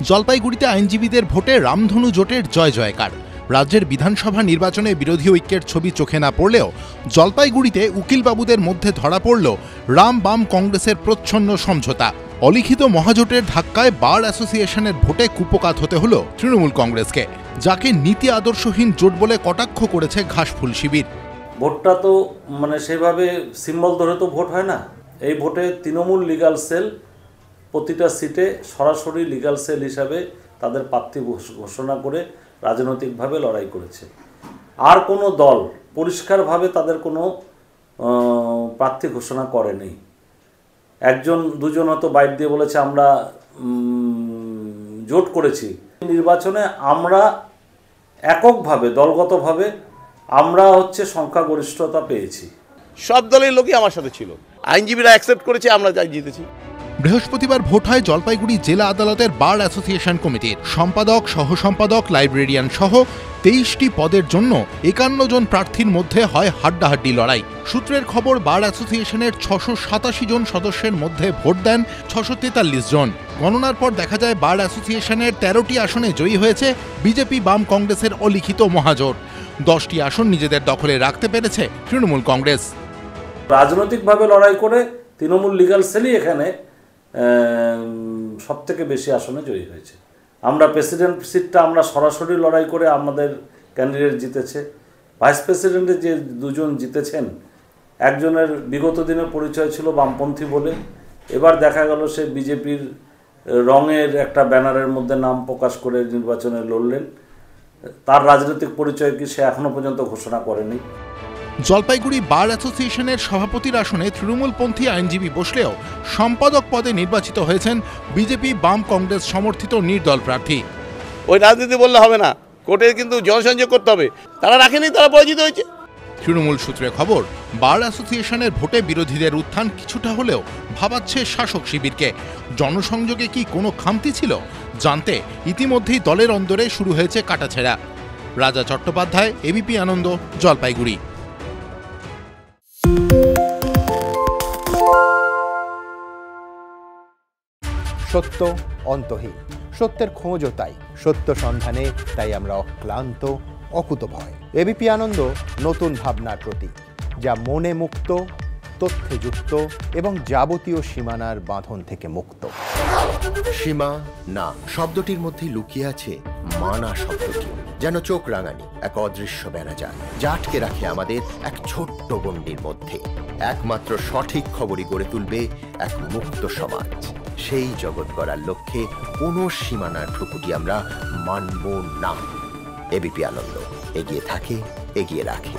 জলপাইগুড়িতে আইনজীবীদের ভোটে রামধনু জোটের জয় জয়কার। রাজ্যের বিধানসভা নির্বাচনে বিরোধী ঐক্যের ছবি চোখে না পড়লেও জলপাইগুড়িতে উকিলবাবুদের মধ্যে ধরা পড়ল রাম বাম কংগ্রেসের প্রচ্ছন্ন সমঝোতা। অলিখিত মহাজোটের ধাক্কায় বার অ্যাসোসিয়েশনের ভোটে কুপোকাত হতে হলো তৃণমূল কংগ্রেসকে, যাকে নীতি আদর্শহীন জোট বলে কটাক্ষ করেছে ঘাসফুল শিবির। ভোটটা তো সেভাবে সিম্বল ধরে তো ভোট হয় না। এই ভোটে তৃণমূল লিগ্যাল সেল প্রতিটা সিটে সরাসরি লিগ্যাল সেল হিসাবে তাদের প্রার্থী ঘোষণা করে রাজনৈতিকভাবে লড়াই করেছে। আর কোনো দল পরিষ্কারভাবে তাদের কোনো প্রার্থী ঘোষণা করেনি। একজন দুজন হয়তো বাইট দিয়ে বলেছে আমরা জোট করেছি। নির্বাচনে আমরা এককভাবে দলগতভাবে আমরা সংখ্যাগরিষ্ঠতা পেয়েছি। সব দলের লোকই আমার সাথে ছিল, আইনজীবীরা অ্যাকসেপ্ট করেছে, আমরা যাই জিতেছি। বৃহস্পতিবার ভোট হয় জলপাইগুড়ি জেলা আদালতের বার অ্যাসোসিয়েশন কমিটির সম্পাদক, সহ সম্পাদক, লাইব্রেরিয়ান সহ 23টি পদের জন্য 51 জন প্রার্থীর মধ্যে হয় হাড্ডাহাড্ডি লড়াই। সূত্রের খবর, বার অ্যাসোসিয়েশনের 687 জন সদস্যের মধ্যে ভোট দেন 643 জন। গণনার পর দেখা যায় বার অ্যাসোসিয়েশনের 13টি আসনে জয়ী হয়েছে বিজেপি বাম কংগ্রেসের অলিখিত মহাজোট। 10টি আসন নিজেদের দখলে রাখতে পেরেছে তৃণমূল কংগ্রেস। রাজনৈতিকভাবে লড়াই করে তৃণমূল লিগ্যাল সেলই এখানে সবথেকে বেশি আসনে জয়ী হয়েছে। আমরা প্রেসিডেন্ট সিটটা আমরা সরাসরি লড়াই করে আমাদের ক্যান্ডিডেট জিতেছে। ভাইস প্রেসিডেন্টে যে দুজন জিতেছেন, একজনের বিগত দিনের পরিচয় ছিল বামপন্থী বলে, এবার দেখা গেল সে বিজেপির রঙের একটা ব্যানারের মধ্যে নাম প্রকাশ করে নির্বাচনে লড়লেন। তার রাজনৈতিক পরিচয় কি সে এখনো পর্যন্ত ঘোষণা করেনি। জলপাইগুড়ি বার অ্যাসোসিয়েশনের সভাপতির আসনে তৃণমূলপন্থী আইনজীবী বসলেও সম্পাদক পদে নির্বাচিত হয়েছেন বিজেপি বাম কংগ্রেস সমর্থিত নির্দল প্রার্থী। ওই রাজনীতি বললে হবে না, কোর্টে কিন্তু জনসংযোগ করতে হবে। তারা রাখেনি, তারা পরাজিত হয়েছে। তৃণমূল সূত্রে খবর, বার অ্যাসোসিয়েশনের ভোটে বিরোধীদের উত্থান কিছুটা হলেও ভাবাচ্ছে শাসক শিবিরকে। জনসংযোগে কি কোনো খামতি ছিল জানতে ইতিমধ্যেই দলের অন্দরে শুরু হয়েছে কাটাছেঁড়া। রাজা চট্টোপাধ্যায়, এবিপি আনন্দ, জলপাইগুড়ি। সত্য অন্তহীন, সত্যের খোঁজও তাই, সত্য সন্ধানে তাই আমরা অক্লান্ত, অকুতভয়। এবিপি আনন্দ নতুন ভাবনার প্রতীক, যা মনে মুক্ত, তথ্যে যুক্ত এবং যাবতীয় সীমানার বাঁধন থেকে মুক্ত। সীমা না শব্দটির মধ্যেই লুকিয়ে আছে মানা শব্দটি, যেন চোখ রাঙানি এক অদৃশ্য বেড়াজাল, যা আটকে রাখে আমাদের এক ছোট্ট গণ্ডির মধ্যে। একমাত্র সঠিক খবরই গড়ে তুলবে এক মুক্ত সমাজ। সেই জগৎ গড়ার লক্ষ্যে কোনো সীমানার ঠুকুটি আমরা মানব না। এবিপি আনন্দ এগিয়ে থাকে, এগিয়ে রাখে।